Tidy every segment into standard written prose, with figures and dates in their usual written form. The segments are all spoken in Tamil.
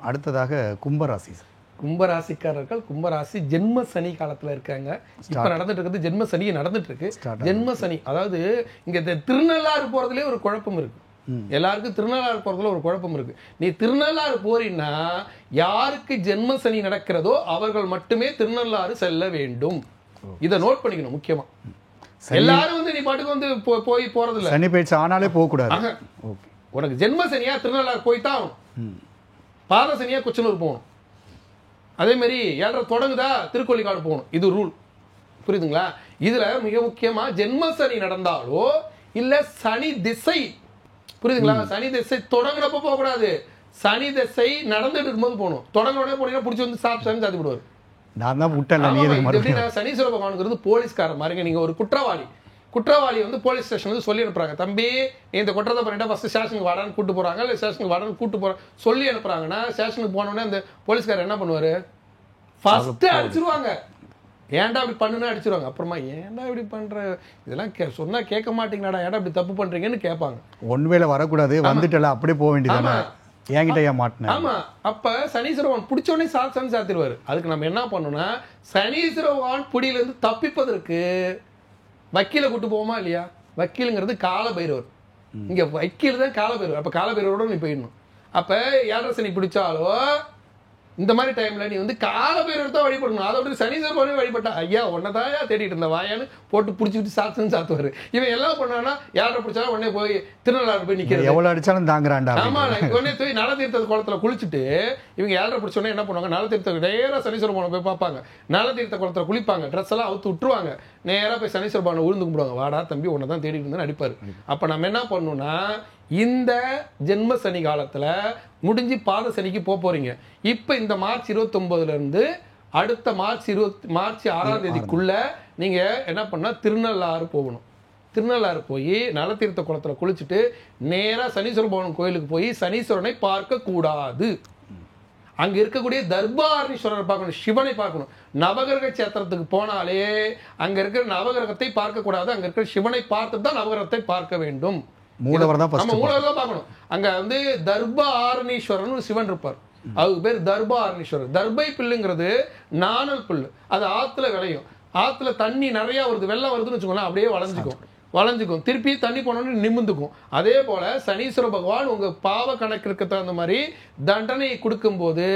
அடுத்ததாக கும்பராசி சார். கும்பராசிக்காரர்கள் கும்பராசி ஜென்ம சனி காலத்தில் இருக்காங்க. இப்போ நடந்துட்டு இருக்குது ஜென்ம சனி நடந்துட்டு இருக்கு. ஜென்ம சனி அதாவது இங்கே திருநள்ளாறு போகிறதுலே ஒரு குழப்பம் இருக்கு. எல்லாருக்கும் திருநள்ளாறு போகிறதுல ஒரு குழப்பம் இருக்கு. நீ திருநள்ளாறு போறீன்னா யாருக்கு ஜென்ம சனி நடக்கிறதோ அவர்கள் மட்டுமே திருநள்ளாறு செல்ல வேண்டும். இதை நோட் பண்ணிக்கணும் முக்கியமா. எல்லாரும் வந்து நீ பாட்டுக்கு வந்து போய் போறது இல்லை. சனி பயிற்சி ஆனாலே போகக்கூடாது. உனக்கு ஜென்ம சனியா திருநள்ளாறு போய்தான் ஆகணும். பாத சனியா குச்சனூர் போகணும். அதே மாதிரி 7:30 தொடங்குதா திருக்கொள்ளிக்காடு போகணும். இது ரூல். புரியுதுங்களா? இதுல மிக முக்கியமா ஜென்ம சனி நடந்தாலோ இல்ல சனி திசை, புரியுதுங்களா, சனி திசை தொடங்குறப்ப போகக்கூடாது. சனி திசை நடந்துட்டு இருக்கும்போது போகணும். தொடங்க உடனே போனீங்கன்னா பிடிச்சி வந்து சாப்பிட்டு சாத்தி விடுவார். நான் தான் விட்டேன். சனீஸ்வர பகவானுங்கிறது போலீஸ்காரன் மாதிரிங்க. நீங்க ஒரு குற்றவாளி வந்து போலீஸ் ஸ்டேஷன் வந்து சொல்லி அனுப்புறாங்க. தம்பி நீ இந்த குற்றத்தை பண்ணிட்டா ஃபர்ஸ்ட் ஸ்டேஷனுக்கு வாடான்னு கூட்டு போறாங்க, இல்லை ஸ்டேஷனுக்கு வாடான்னு கூட்டு போறாங்க சொல்லி அனுப்புறாங்கன்னா ஸ்டேஷனுக்கு போனோடனே அந்த போலீஸ்காரர் என்ன பண்ணுவாரு? ஃபர்ஸ்ட் அடிச்சிருவாங்க. ஏன்டா இப்படி பண்ணுன்னு அடிச்சிருவாங்க. அப்புறமா ஏன்டா இப்படி பண்ற, இதெல்லாம் சொன்னா கேட்க மாட்டீங்களாடா, ஏன்டா இப்படி தப்பு பண்றீங்கன்னு கேட்பாங்க. ஒன்வேளை வரக்கூடாது, வந்துட்டல அப்படியே போக வேண்டியது. என்கிட்ட மாட்டினேன். ஆமா, அப்ப சனீஸ்வர பகவான் பிடிச்ச உடனே சாத்திருவாரு. அதுக்கு நம்ம என்ன பண்ணணும்னா சனீஸ்வர பகவான் பிடியில இருந்து தப்பிப்பதற்கு வக்கீல கூட்டு போவோமா இல்லையா? வக்கீலுங்கிறது கால பைரவர். இங்க வக்கீல் தான் கால பைரவர். அப்ப கால பைரவரோட நீ போயிடணும். அப்ப 7:30 சனி பிடிச்சாலோ இந்த மாதிரி டைம்ல நீ வந்து கால பைரவர் தான் வழிபடணும். அதை விட்டு சனீஸ்வர பகவானே வழிபட்டா ஐயா உன்னதான் தேடிட்டு இருந்த வாயான்னு போட்டு பிடிச்சிட்டு சாத்துவாரு. இவன் எல்லாம் பண்ணானா 7:30 பிடிச்சாலும் உடனே போய் திருநள்ளாறு போய் நிக்கிறது. எவ்வளவு அடிச்சாலும் தாங்குறாண்டா. ஆமா, உடனே போய் நலதீர்த்த குளத்துல குளிச்சுட்டு இவங்க 7:30 பிடிச்சோடனே என்ன பண்ணுவாங்க? நலதீர்த்த நேரா சனீஸ்வர பகவானை போய் பார்ப்பாங்க. நலதீர்த்த குளத்துல குளிப்பாங்க, ட்ரெஸ் எல்லாம் அவுத்து விட்டுருவாங்க. நேரா போய் சனீஸ்வர பகவானை விழுந்து கும்பிடுவாங்க. வாடா தம்பி உன்னதான் தேடிட்டு இருந்தேன்னு அடிப்பாரு. அப்ப நம்ம என்ன பண்ணணும்னா இந்த ஜென்ம சனி காலத்துல முடிஞ்சு பாத சனிக்கு போறீங்க. இப்ப இந்த மார்ச் 29 இருந்து அடுத்த மார்ச் 6ஆம் தேதிக்குள்ள நீங்க என்ன பண்ணா திருநள்ளாறு போகணும். திருநள்ளாறு போய் நலத்தீர்த்த குளத்துல குளிச்சுட்டு நேரா சனீஸ்வர பகவான் கோயிலுக்கு போய் சனீஸ்வரனை பார்க்க கூடாது. அங்க இருக்கக்கூடிய தர்பாரணீஸ்வரரை பார்க்கணும், சிவனை பார்க்கணும். நவகிரக சேத்திரத்துக்கு போனாலே அங்க இருக்கிற நவகிரகத்தை பார்க்க கூடாது. அங்க இருக்கிற சிவனை பார்த்து தான் நவகிரகத்தை பார்க்க வேண்டும். மூலவர் தான் பார்க்கணும். அங்க வந்து தர்பாரணீஸ்வரன் சிவன் இருப்பார். அதுக்கு பேர் தர்பாரணீஸ்வரர். தர்பை பில்லுங்கிறது நாணல் புல்லு. அது ஆத்துல விளையும். ஆத்துல தண்ணி நிறைய வருது, வெள்ளம் வருதுன்னு வச்சுக்கோங்களேன், அப்படியே வளைஞ்சுக்கும். திருப்பி தண்ணி போனோன்னு நிமிந்துக்கும். அதே போல சனீஸ்வர பகவான் உங்க பாவ கணக்கிற்கு தகுந்த மாதிரி தண்டனை கொடுக்கும் போது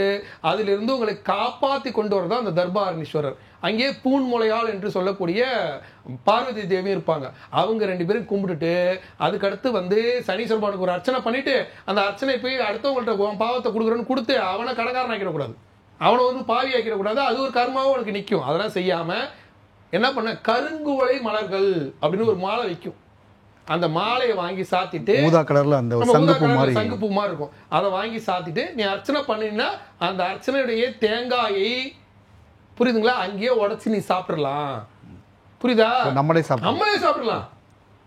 அதிலிருந்து உங்களை காப்பாத்தி கொண்டு வரதான் அந்த தர்பாரணீஸ்வரர். அங்கே பூன்முளையாள் என்று சொல்லக்கூடிய பார்வதி தேவி இருப்பாங்க. அவங்க 2 பேரும் கும்பிட்டுட்டு அதுக்கடுத்து வந்து சனீஸ்வர பகவானுக்கு ஒரு அர்ச்சனை பண்ணிட்டு அந்த அர்ச்சனை போய் அடுத்தவங்கள்ட்ட பாவத்தை கொடுக்குறேன்னு கொடுத்து அவனை கடைக்காரன் ஆக்கிடக்கூடாது, அவனை வந்து பாவி ஆக்கிடக்கூடாது. அது ஒரு கர்மாவும் உனக்கு நிற்கும். அதெல்லாம் செய்யாம என்ன பண்ண, கருங்குவளை மலர்கள் அப்படின்னு ஒரு மாலை வைக்கும். அந்த மாலையை வாங்கி சாத்திட்டு ஊதா கலர்ல அந்த சங்குப்பூ மாதிரி இருக்கும். அதை வாங்கி சாத்திட்டு நீ அர்ச்சனை பண்ணினா அந்த அர்ச்சனையுடைய தேங்காயை, புரியுதுங்களா, அங்கேயே உடச்சி நீ சாப்பிடலாம். புரியுதா? நம்மளே சாப்பிடலாம்.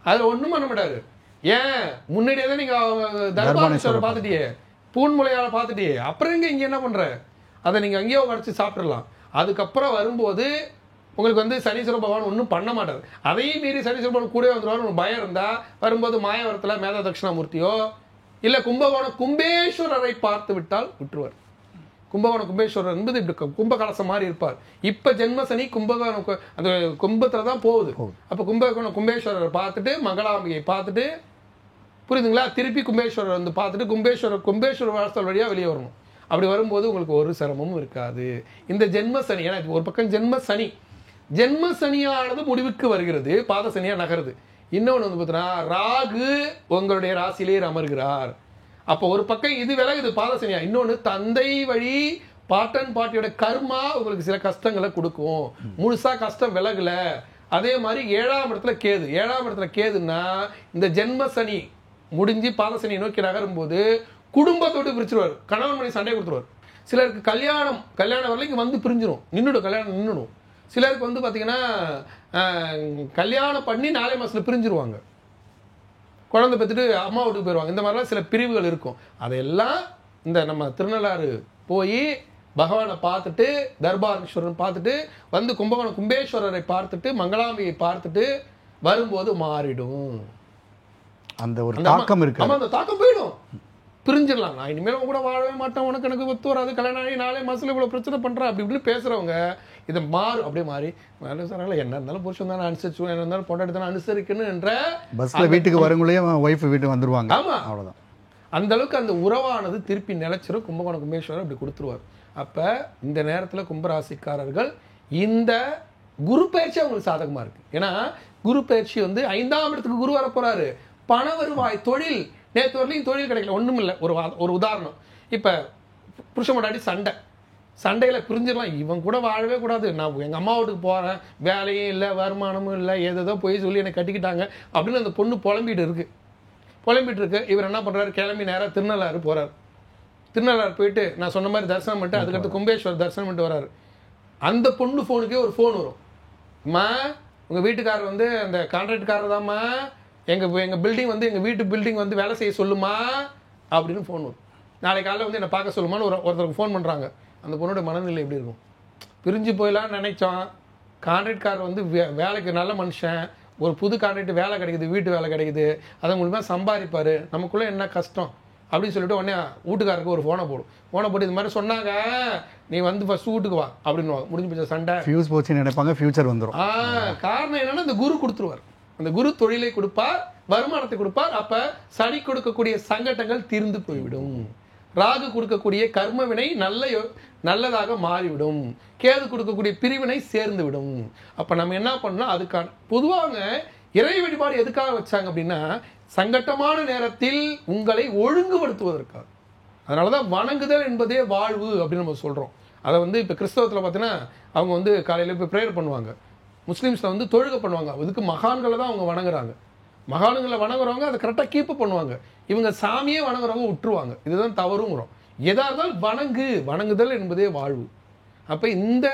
அதுல ஒண்ணும் பண்ண மாட்டாரு. ஏன் முன்னாடியே தான் நீங்க தர்பாரணீஸ்வரர் பார்த்துட்டியே, பூன்முளையால பார்த்துட்டியே, அப்புறம் இங்க என்ன பண்ற? அதை நீங்க அங்கேயே உடச்சி சாப்பிடலாம். அதுக்கப்புறம் வரும்போது உங்களுக்கு வந்து சனீஸ்வர பகவான் ஒன்றும் பண்ண மாட்டார். அதையும் மீறி சனீஸ்வர பகவான் கூட வந்துருவாரு. ஒரு பயம் இருந்தா வரும்போது மாயவரத்தில் மேதா தட்சிணாமூர்த்தியோ இல்லை கும்பகோணம் கும்பேஸ்வரரை பார்த்து விட்டால் விட்டுருவார். கும்பகோணம் கும்பேஸ்வரர் என்பது இப்படி கும்ப கலசம் மாதிரி இருப்பார். இப்ப ஜென்ம சனி கும்பகோணம் அந்த கும்பத்துல தான் போகுது. அப்ப கும்பகோணம் கும்பேஸ்வரரை பார்த்துட்டு மங்களாம்பிகை பார்த்துட்டு, புரியுதுங்களா, திருப்பி கும்பேஸ்வரர் வந்து பார்த்துட்டு கும்பேஸ்வர வாசல் வழியா வெளியே வரணும். அப்படி வரும்போது உங்களுக்கு ஒரு சிரமமும் இருக்காது. இந்த ஜென்ம சனி, ஏன்னா ஒரு பக்கம் ஜென்ம சனியானது முடிவுக்கு வருகிறது, பாத சனியா நகருது. இன்னொன்று வந்து பார்த்தீங்கன்னா ராகு உங்களுடைய ராசியிலே அமர்கிறார். அப்போ ஒரு பக்கம் இது விலகுது பாத சனியா, இன்னொன்று தந்தை வழி பாட்டன் பாட்டியோட கர்மா உங்களுக்கு சில கஷ்டங்களை கொடுக்கும். முழுசா கஷ்டம் விலகல. அதே மாதிரி 7ஆம் இடத்துல கேதுன்னா இந்த ஜென்ம சனி முடிஞ்சு பாத சனி நோக்கி நகரும் போது குடும்பத்தோடு பிரிச்சிருவார். கணவன் மணி சண்டை கொடுத்துருவார். சிலருக்கு கல்யாணம் வரைக்கும் வந்து பிரிஞ்சிடும், கல்யாணம் நின்றுடும். சிலருக்கு வந்து பார்த்தீங்கன்னா கல்யாணம் பண்ணி 4 மாசத்துல பிரிஞ்சிருவாங்க, குழந்தை பெற்றுட்டு அம்மா வீட்டுக்கு போயிடுவாங்க. இந்த மாதிரிலாம் சில பிரிவுகள் இருக்கும். அதையெல்லாம் இந்த நம்ம திருநள்ளாறு போய் பகவானை பார்த்துட்டு தர்பாரணீஸ்வரன் பார்த்துட்டு வந்து கும்பகோணம் கும்பேஸ்வரரை பார்த்துட்டு மங்களாம்பியை பார்த்துட்டு வரும்போது மாறிடும். அந்த ஒரு தாக்கம் இருக்கு. அந்த தாக்கம் போயிடும். பிரிஞ்சிடலாம். நான் இனிமேல் கூட வாழவே மாட்டேன், உனக்கு எனக்கு ஒத்து வராது, கல்யாணம் ஆகி 4 மாசத்துல இவ்வளோ பிரச்சனை பண்ணுறேன் அப்படி இப்படி பேசுகிறவங்க இதை அப்படியே மாறி வேலை சாராங்களா என்ன இருந்தாலும் புருஷன் தானே அனுசரிச்சு, என்ன இருந்தாலும் பொண்டாட்டி தானே அனுசரிக்கணும் என்ற பஸ்ஸில் வீட்டுக்கு வரவங்களே ஒய்ஃப் வீட்டுக்கு வந்துருவாங்க. ஆமாம், அவ்வளோதான். அந்த அளவுக்கு அந்த உறவானது திருப்பி நிலைச்சிரும். கும்பகோணம் கும்பேஸ்வரர் அப்படி கொடுத்துருவார். அப்போ இந்த நேரத்தில் கும்பராசிக்காரர்கள் இந்த குரு பயிற்சி அவங்களுக்கு சாதகமாக இருக்குது. ஏன்னா குரு பயிற்சி வந்து 5ஆம் இடத்துக்கு குரு வர போகிறாரு. பண வருவாய், தொழில், நேற்று வரலையும் தொழில் கிடைக்கல, ஒன்றும் இல்லை. ஒரு உதாரணம், இப்போ புருஷன் முன்னாடி சண்டையில் பிரிஞ்சிடலாம், இவன் கூட வாழவே கூடாது, நான் எங்கள் அம்மா வீட்டுக்கு போகிறேன், வேலையும் இல்லை, வருமானமும் இல்லை, ஏதோ போய் சொல்லி என்னை கட்டிக்கிட்டாங்க அப்படின்னு அந்த பொண்ணு புலம்பிட்டு இருக்கு. இவர் என்ன பண்ணுறாரு, கிளம்பி நேராக திருநள்ளாறு போகிறார். திருநள்ளாறு போயிட்டு நான் சொன்ன மாதிரி தரிசனம் பண்ணிட்டு அதுக்கடுத்து கும்பேஸ்வர் தரிசனம் பண்ணிட்டு வர்றாரு. அந்த பொண்ணு ஃபோனுக்கே ஒரு ஃபோன் வரும். அம்மா உங்கள் வீட்டுக்காரர் வந்து அந்த கான்ட்ராக்ட்காரர் தான்மா, எங்கள் பில்டிங் வந்து எங்கள் வீட்டு பில்டிங் வந்து வேலை செய்ய சொல்லுமா அப்படின்னு ஃபோன் வரும். நாளைக்கு காலையில் வந்து என்னை பார்க்க சொல்லுமான்னு ஒருத்தருக்கு ஃபோன் பண்ணுறாங்க. அந்த பொண்ணோட மனநிலை எப்படி இருக்கும்? பிரிஞ்சு போயிடலான்னு நினைச்சோம், கான்ட்ராக்ட்காரர் வந்து வேலைக்கு நல்ல மனுஷன், ஒரு புது கான்ட்ராக்ட் வேலை கிடைக்குது, வீட்டு வேலை கிடைக்குது, அதன் மூலமாக சம்பாதிப்பார், நமக்குள்ளே என்ன கஷ்டம் அப்படின்னு சொல்லிட்டு உடனே வீட்டுக்காரருக்கு ஒரு ஃபோனை போட்டு இது மாதிரி சொன்னாங்க, நீ வந்து ஃபர்ஸ்ட் வீட்டுக்கு வா அப்படின்னு முடிஞ்சு போச்ச சண்டை. ஃபியூஸ் போச்சுன்னு நினைப்பாங்க, ஃபியூச்சர் வந்துடும். காரணம் என்னன்னா இந்த குரு கொடுத்துருவார். அந்த குரு தொழிலை கொடுப்பார், வருமானத்தை கொடுப்பார். அப்ப சனி கொடுக்கக்கூடிய சங்கடங்கள் தீர்ந்து போய்விடும். ராகு கொடுக்கக்கூடிய கர்ம வினை நல்லதாக மாறிவிடும். கேது கொடுக்கக்கூடிய பிரிவினை சேர்ந்து விடும். அப்ப நம்ம என்ன பண்ணோம், அதுக்கான பொதுவாக இறை வழிபாடு எதுக்காக வச்சாங்க அப்படின்னா சங்கட்டமான நேரத்தில் உங்களை ஒழுங்குபடுத்துவதற்காக. அதனாலதான் வணங்குதல் என்பதே வாழ்வு அப்படின்னு நம்ம சொல்றோம். அதை வந்து இப்ப கிறிஸ்தவத்துல பார்த்தீங்கன்னா அவங்க வந்து காலையில போய் ப்ரேயர் பண்ணுவாங்க, முஸ்லீம்ஸ்ல வந்து தொழுகை பண்ணுவாங்க. அதுக்கு மகான்களை தான் அவங்க வணங்குறாங்க. மகான்களை வணங்குறவங்க அதை கரெக்டாக கீப் பண்ணுவாங்க. இவங்க சாமியே வணங்குறவங்க விட்டுருவாங்க. இதுதான் தவறுங்கிறோம். எதா இருந்தாலும் வணங்குதல் என்பதே வாழ்வு. அப்ப இந்த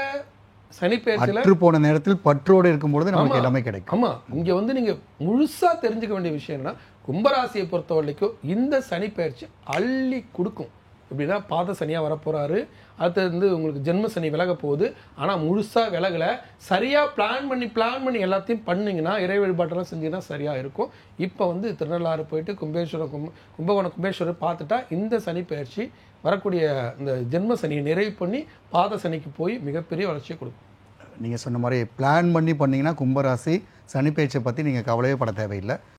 சனிப்பெயர்ச்சியில போன நேரத்தில் பற்றோடு இருக்கும்போது நமக்கு எல்லாமே கிடைக்கும். ஆமா, இங்க வந்து நீங்க முழுசா தெரிஞ்சுக்க வேண்டிய விஷயம் என்னன்னா, கும்பராசியை பொறுத்த வரைக்கும் இந்த சனிப்பெயர்ச்சி அள்ளி கொடுக்கும். எப்படின்னா பாத சனியா வரப்போறாரு, அடுத்து வந்து உங்களுக்கு ஜென்ம சனி விலக போகுது. ஆனா முழுசா விலகல, சரியா பிளான் பண்ணி எல்லாத்தையும் பண்ணீங்கன்னா, இறை வழிபாட்டெல்லாம் செஞ்சீங்கன்னா சரியா இருக்கும். இப்போ வந்து திருநள்ளாறு போயிட்டு கும்பகோணம் கும்பேஸ்வரர் பார்த்துட்டா இந்த சனி பயிற்சி வரக்கூடிய இந்த ஜென்ம சனியை நிறைவு பண்ணி பாத சனிக்கு போய் மிகப்பெரிய வளர்ச்சியை கொடுக்கும். நீங்கள் சொன்ன மாதிரி பிளான் பண்ணி பண்ணீங்கன்னா கும்பராசி சனி பயிற்சியை பற்றி நீங்கள் கவலையே பட தேவையில்லை.